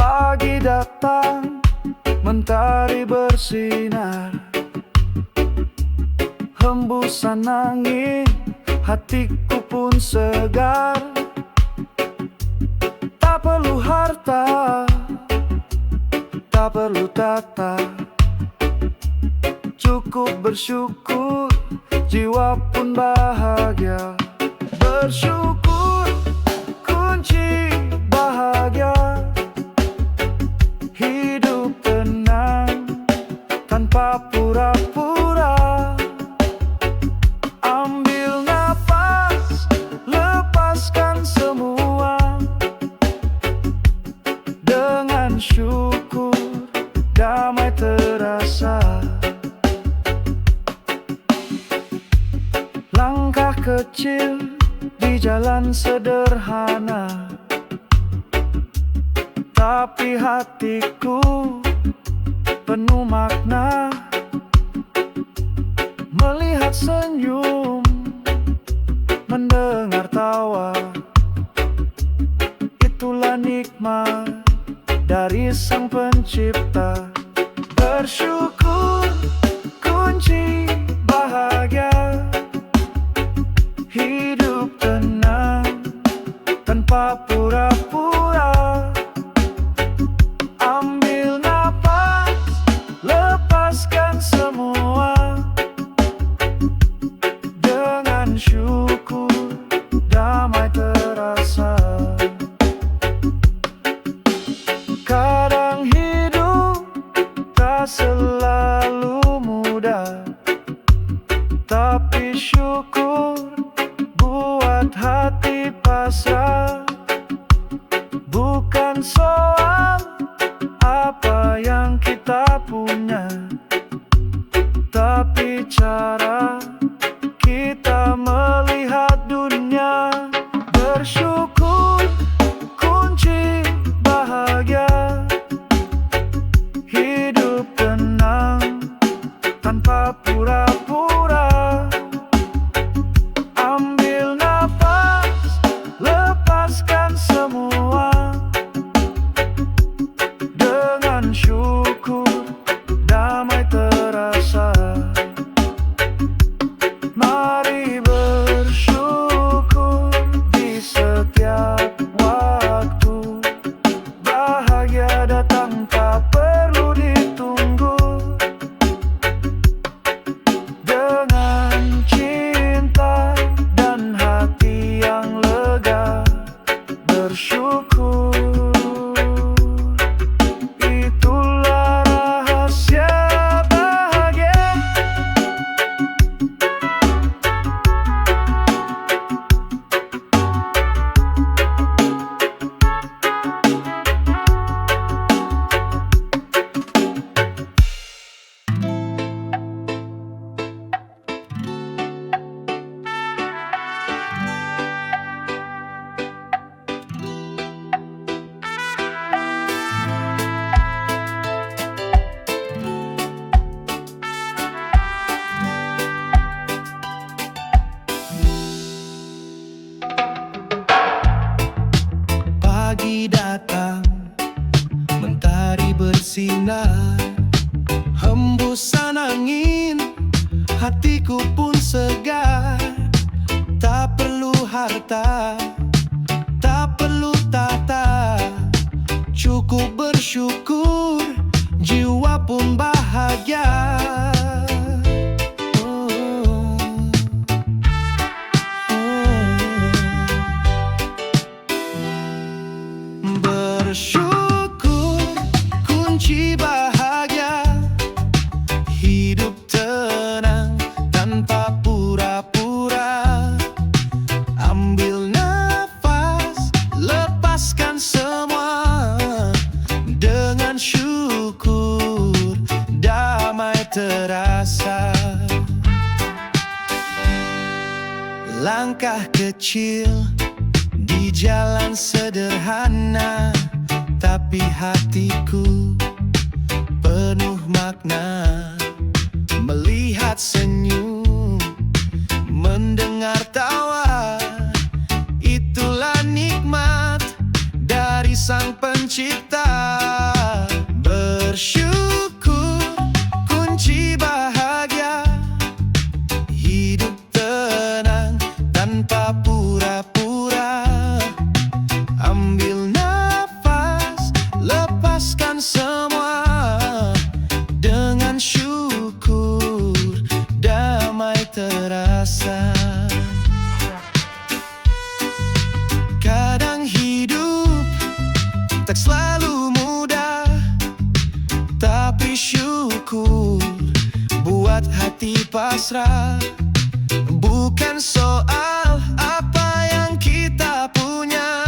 Pagi datang, mentari bersinar, hembusan angin, hatiku pun segar. Tak perlu harta, tak perlu tata, cukup bersyukur, jiwa pun bahagia. Bersyukur kunci bahagia. Hidup tenang tanpa pura-pura. Ambil nafas, lepaskan semua. Dengan syukur, damai terasa. Langkah kecil di jalan sederhana, tapi hatiku penuh makna. Melihat senyum, mendengar tawa, itulah nikmat dari Sang Pencipta. Bersyukur kunci bahagia. Hidup tenang tanpa pura-pura. Ambil nafas, lepaskan semua. Dengan syukur, damai terasa. Kadang hidup tak selalu mudah, tapi syukur buat hati pasrah. Bukan soal apa yang kita punya, tapi cara kita melihat dunia. Bersyukur kunci bahagia. Hidup tenang tanpa pura-pura. Ambil nafas, lepaskan semua. Dengan syukur, damai terasa. Mari bersyukur di setiap waktu. Bahagia datang tak perlu ditunggu. Dengan cinta dan hati yang lega, bersyukur, itulah rahasia bahagia. Pagi datang, mentari bersinar, hembusan angin, hatiku pun segar. Tak perlu harta, tak perlu tata, cukup bersyukur, jiwa pun bahagia. Bersyukur kunci bahagia. Hidup tenang tanpa pura-pura. Ambil nafas, lepaskan semua. Dengan syukur, damai terasa. Langkah kecil di jalan sederhana, tapi hatiku penuh makna. Melihat senyum, mendengar tawa, itulah nikmat dari Sang Pencipta. pasrah. Bukan soal apa yang kita punya,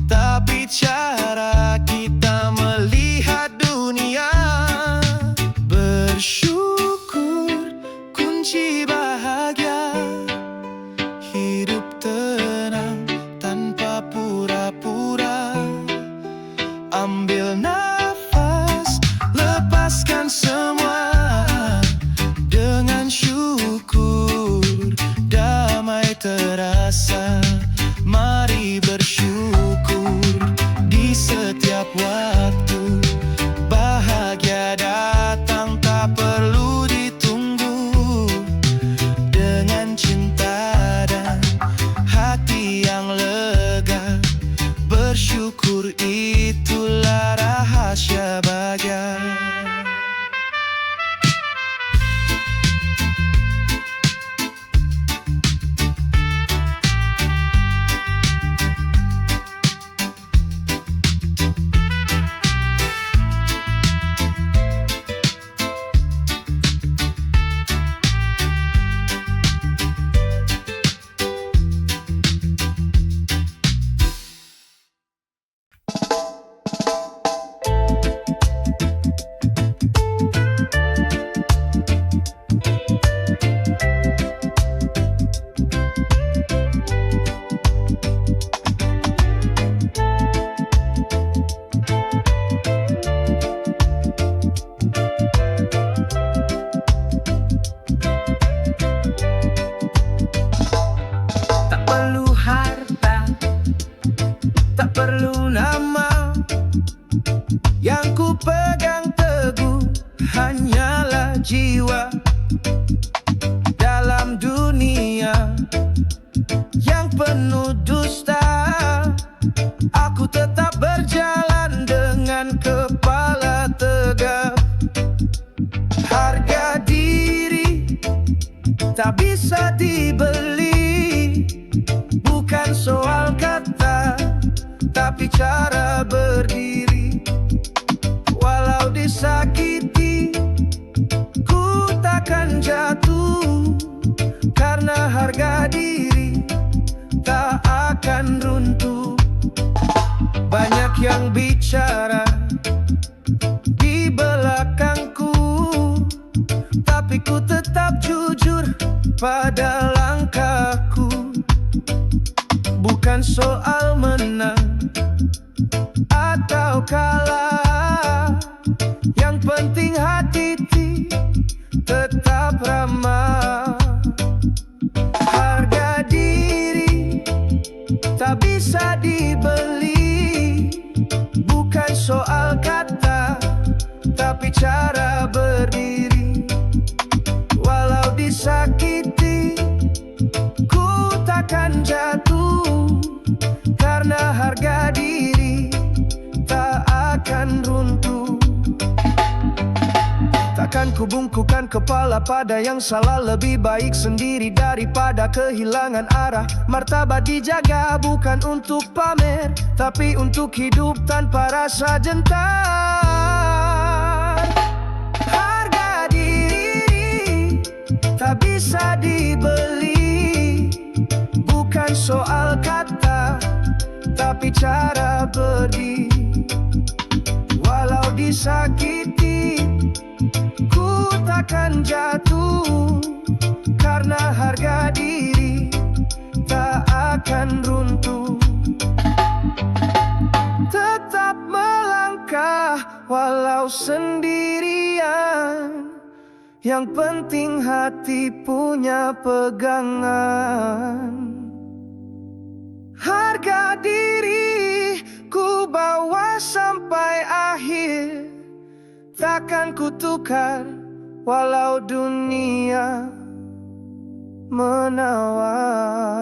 tapi cara kita melihat dunia. Bersyukur kunci bahagia. Hidup tenang tanpa pura-pura. Ambil nafas, lepaskan semua. Dengan syukur, damai terasa. Mari bersyukur di setiap waktu. Bahagia datang tak perlu ditunggu. Dengan cinta dan hati yang lega, bersyukur itulah rahasia bahagia. Perlu nama, yang ku pegang teguh hanyalah jiwa. Dalam dunia yang penuh dusta, aku tetap berjalan dengan kepala tegap. Harga diri tak bisa dibeli, bukan soal kata tapi cara berdiri. Walau disakiti, ku takkan jatuh, karena harga diri tak akan runtuh. Banyak yang bicara di belakangku, tapi ku tetap jujur pada langkahku. Bukan soal menang atau kalah, yang penting hati tetap ramah. Harga diri tak bisa dibeli, bukan soal kata tapi cara berdiri. Walau disakiti, ku takkan jatuh, karena harga diri tak akan runtuh. Takkan ku bungkukan kepala pada yang salah. Lebih baik sendiri daripada kehilangan arah. Martabat dijaga bukan untuk pamer, tapi untuk hidup tanpa rasa gentar. Harga diri tak bisa dibeli, bukan soal kata tapi cara berdiri. Walau disakiti, ku takkan jatuh, karena harga diri tak akan runtuh. Tetap melangkah walau sendirian, yang penting hati punya pegangan. Harga diri ku bawa sampai akhir, takkan ku tukar walau dunia menawar.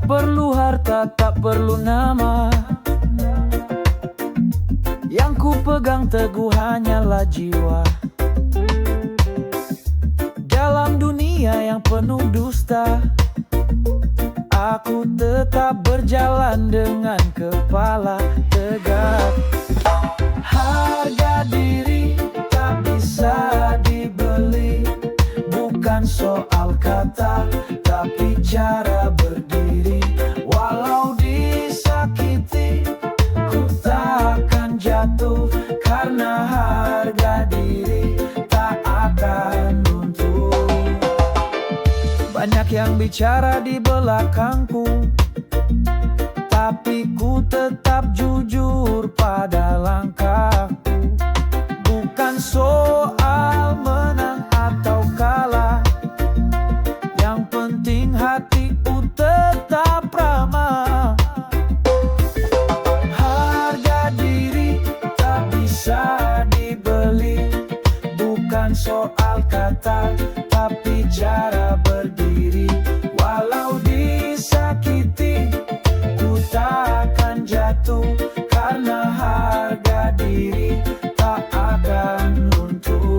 perlu perlu nama. Yang ku pegang teguh hanyalah jiwa. Dalam dunia yang penuh dusta, aku tetap berjalan dengan kepala tegak. Harga diri tak bisa dibeli, bukan soal kata, tapi cara berdiri. Walau disakiti, ku takkan jatuh, karena harga diri tak akan runtuh. Banyak yang bicara di belakangku, tapi ku tetap jujur pada langkahku. Bukan soal menang atau kalah, yang penting hatiku tetap ramah. Harga diri tak bisa dibeli, bukan soal kata, tapi cara berdiri. Walau disakiti, ku takkan jatuh, karena harga diri tak akan runtuh.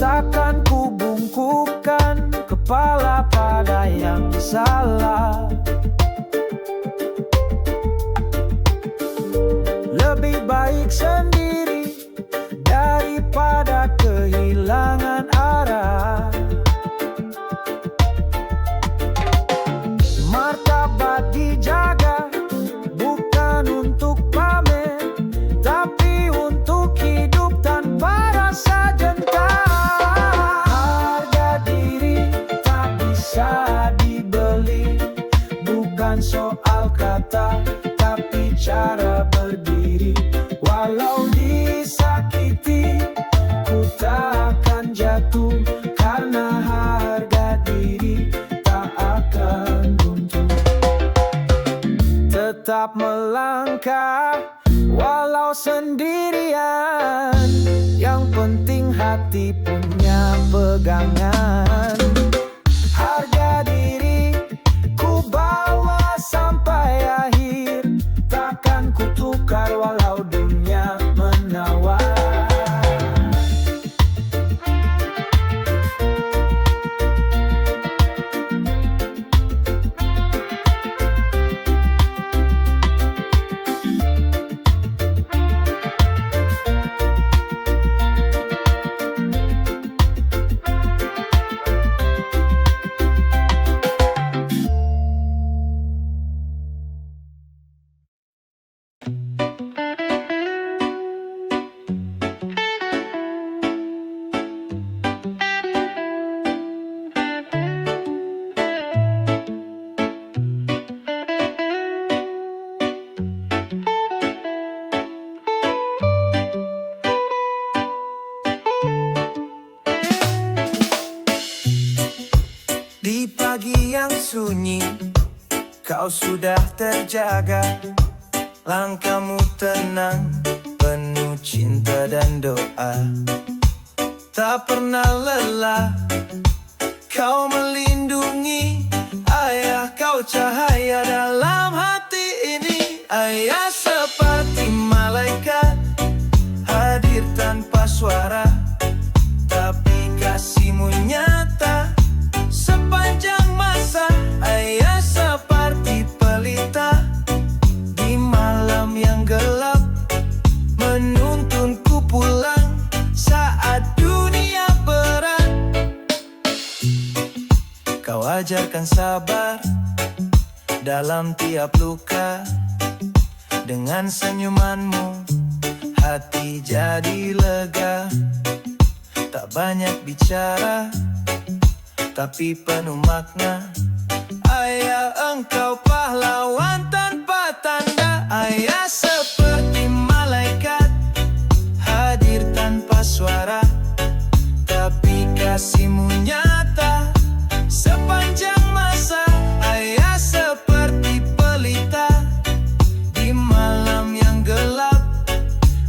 Takkan ku bungkukkan kepala pada yang salah. Lebih baik sendiri daripada kehilangan arah. Martabat dijaga bukan untuk pamer, tapi untuk hidup tanpa rasa jengkel. Harga diri tak bisa dibeli, bukan soal kata, tapi cara berdiri. Walau disakiti, ku takkan jatuh, karena harga diri tak akan runtuh. Tetap melangkah walau sendirian, yang penting hati punya pegangan. Harga diri ku bawa sampai akhir, takkan ku tukar walau dunia menawar. Di pagi yang sunyi, kau sudah terjaga. Langkahmu tenang, penuh cinta dan doa. Tak pernah lelah, kau melindungi. Ayah, kau cahaya dalam hati ini. Ayah seperti malaikat, hadir tanpa suara, tapi kasihmu nyata sepanjang masa. Ayah seperti pelita di malam yang gelap, menuntunku pulang saat dunia berat. Kau ajarkan sabar dalam tiap luka. Dengan senyumanmu hati jadi lega. Tak banyak bicara, tapi penuh makna. Ayah, engkau pahlawan tanpa tanda. Ayah seperti malaikat, hadir tanpa suara, tapi kasihmu nyata sepanjang masa. Ayah seperti pelita di malam yang gelap,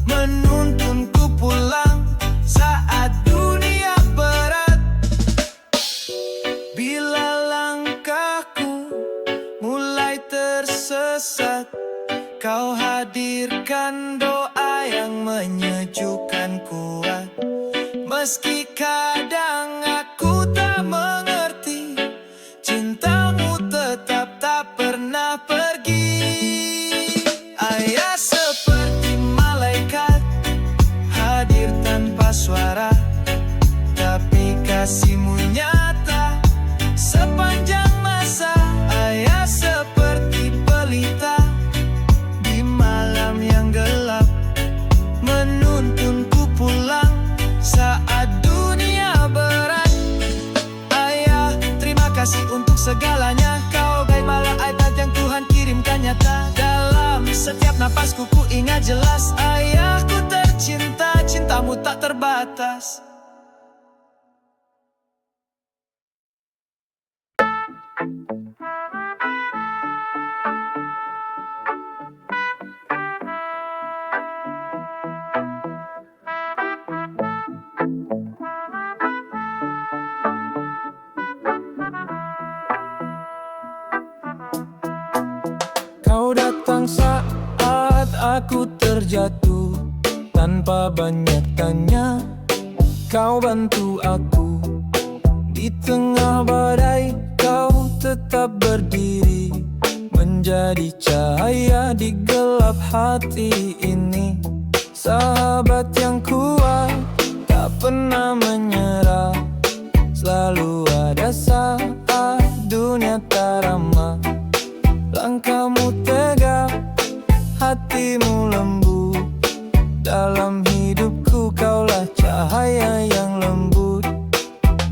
menuntunku pulang saat dunia berat. Bila langkahku Meski kadang aku tak mengerti, cintamu tetap tak pernah pergi. Ayah seperti malaikat, hadir tanpa suara, tapi kasihmu nyata sepanjang masa. Ayah seperti pelita di malam yang gelap, menuntunku pulang saat dunia berat. Ayah, terima kasih untuk segalanya. Kau bagai malaikat yang Tuhan kirimkan nyata. Dalam setiap napasku ku ingat jelas, ayahku tercinta, cintamu tak terbatas. Kau datang saat aku terjatuh, tanpa banyak tanya kau bantu aku. Di tengah badai kau tetap berdiri, menjadi cahaya di gelap hati ini. Sahabat yang kuat, tak pernah menyerah, selalu ada saat dunia tak ramah. Langkahmu tegak, hatimu lembut, dalam hidupku kaulah cahaya yang lembut.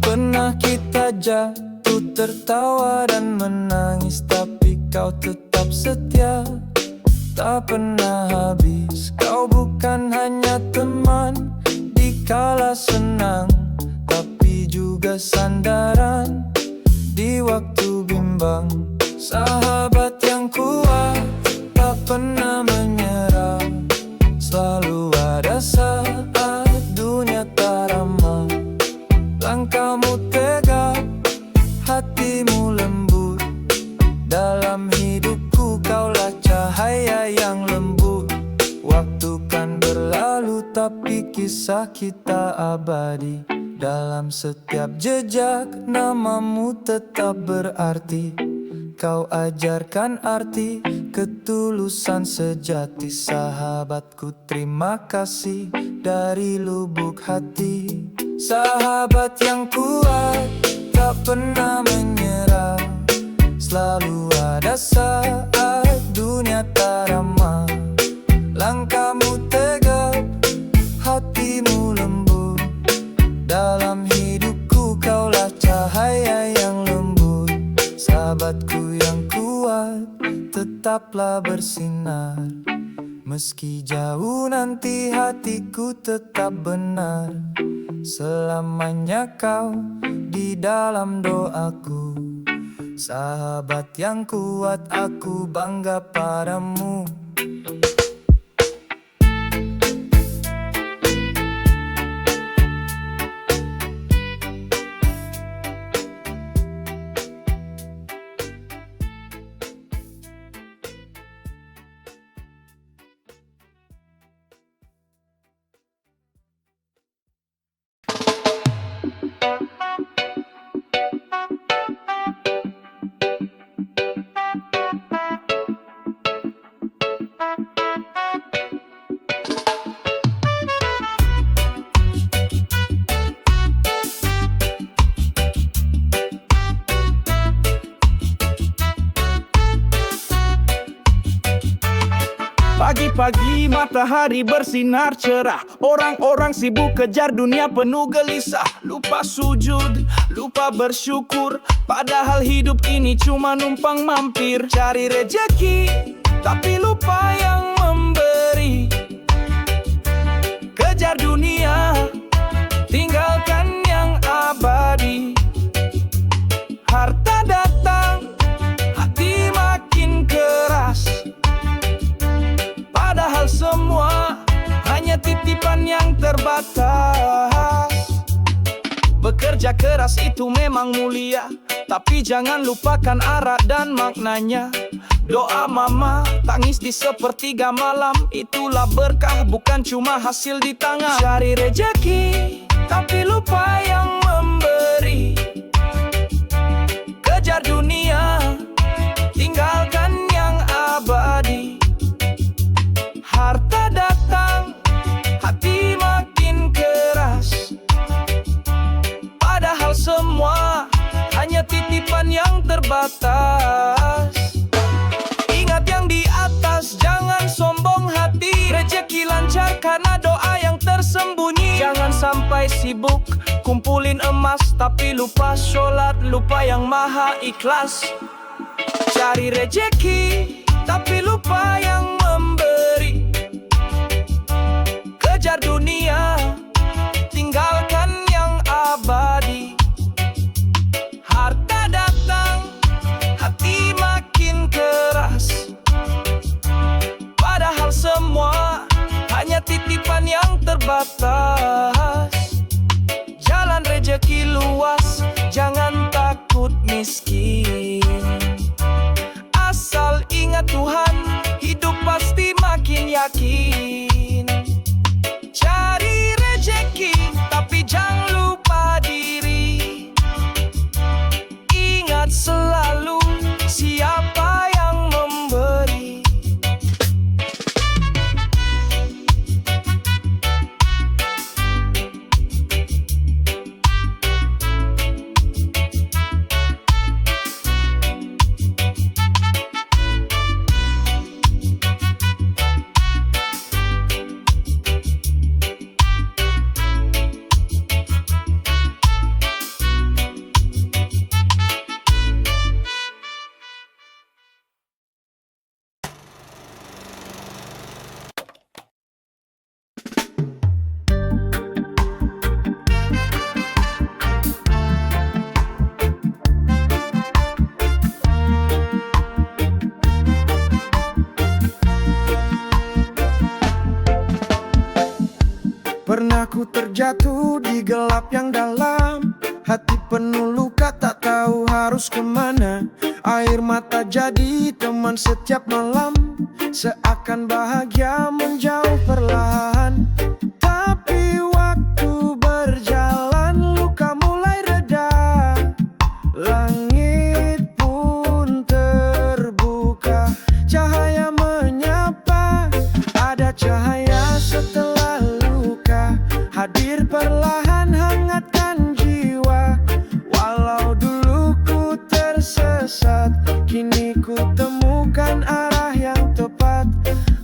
Pernah kita jatuh, tertawa dan menangis, tapi kau tetap setia, tak pernah habis. Kau bukan hanya teman di kala senang, tapi juga sandaran di waktu bimbang. Sahabat yang kuat, tak pernah menyerah, selalu ada saat dunia tak ramah. Langkahmu tegak, hatimu lembut, dalam hidupku kaulah cahaya yang lembut. Waktu kan berlalu tapi kisah kita abadi, dalam setiap jejak namamu tetap berarti. Kau ajarkan arti ketulusan sejati. Sahabatku, terima kasih dari lubuk hati. Sahabat yang kuat, tak pernah menyerah, selalu ada saat dunia tak ramah. Langkahmu tegak, hatimu lembut, dalam hidupku kaulah cahaya yang lembut. Sahabatku yang kuat, tetaplah bersinar, meski jauh nanti hatiku tetap benar. Selamanya kau di dalam doaku, sahabat yang kuat, aku bangga padamu. Pagi-pagi matahari bersinar cerah, orang-orang sibuk kejar dunia penuh gelisah. Lupa sujud, lupa bersyukur, padahal hidup ini cuma numpang mampir. Cari rejeki, tapi lupa yang memberi. Kejar dunia, tinggalkan yang abadi. Harta datang, hati makin keras, padahal semua hanya titipan yang terbatas. Bekerja keras itu memang mulia, tapi jangan lupakan arah dan maknanya. Doa mama, tangis di sepertiga malam, itulah berkah, bukan cuma hasil di tangan. Cari rejeki, tapi lupa yang memberi. Kejar dunia, tinggalkan yang abadi. Harta datang, hati makin keras. Padahal semua hanya titipan yang terbatas. Ingat yang di atas, jangan sombong hati. Rezeki lancar karena doa yang tersembunyi. Jangan sampai sibuk kumpulin emas, tapi lupa sholat, lupa yang maha ikhlas. Cari rezeki, tapi lupa yang memberi. Kejar dunia, tinggalkan yang abadi. Harta datang, hati makin keras. Padahal semua hanya titipan yang terbatas. Jalan rezeki luas, jangan takut miskin. Asal ingat Tuhan, hidup pasti makin yakin. Cari rezeki, tapi jangan lupa diri. Ingat selalu siapa yang memberi. Pernah ku terjatuh di gelap yang dalam, hati penuh luka tak tahu harus kemana. Air mata jadi teman setiap malam, seakan bahagia menjauh perlahan. Tapi waktu berjalan, luka mulai reda. Langit pun terbuka, cahaya menyapa. Ada cahaya setelah luka, hadir perlahan hangatkan jiwa. Walau dulu ku tersesat, kini ku temukan arah yang tepat.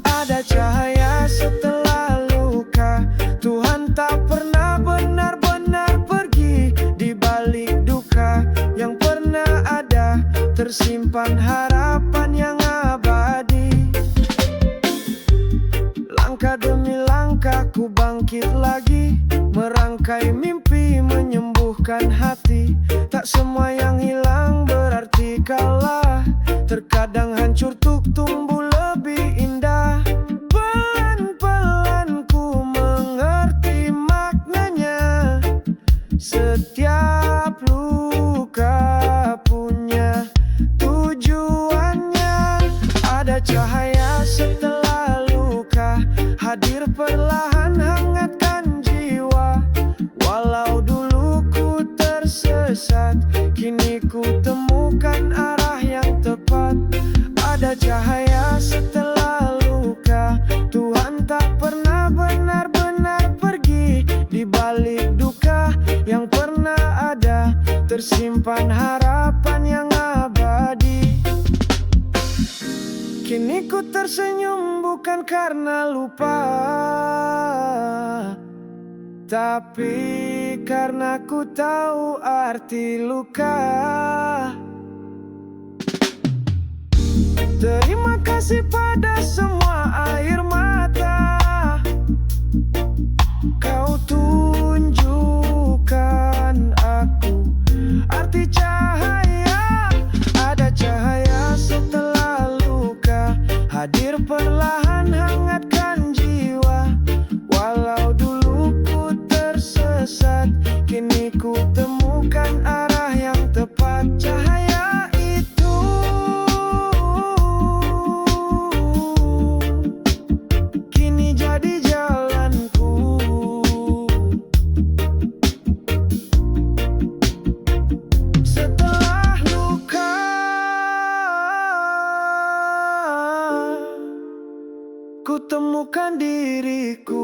Ada cahaya setelah luka, Tuhan tak pernah benar-benar pergi. Di balik duka yang pernah ada, tersimpan harapan yang abadi. Langkah demi langkah ku bangkit lagi, merangkai mimpi menyembuhkan hati. Tak semua yang hilang berarti kalah, terkadang hancur tuk tumbuh lebih indah. Pelan-pelan ku mengerti maknanya, setiap luka punya tujuannya. Ada cahaya setelah luka, hadir perlahan hangatkan jiwa. Walau dulu ku tersesat, kini ku temukan arah yang tepat. Ada cahaya setelah luka, Tuhan tak pernah benar-benar pergi. Di balik duka yang pernah ada, tersimpan harapan yang abadi. Kini ku tersenyum bukan karena lupa, tapi karena ku tahu arti luka. Terima kasih pada semua air mata, kau tunjukkan aku arti cahaya. Ada cahaya setelah luka, hadir perlahan hangatkan jiwa. Walau dulu ku tersesat, kini ku temukan arah yang tepat. Cahaya itu kini jadi jalanku. Ku temukan diriku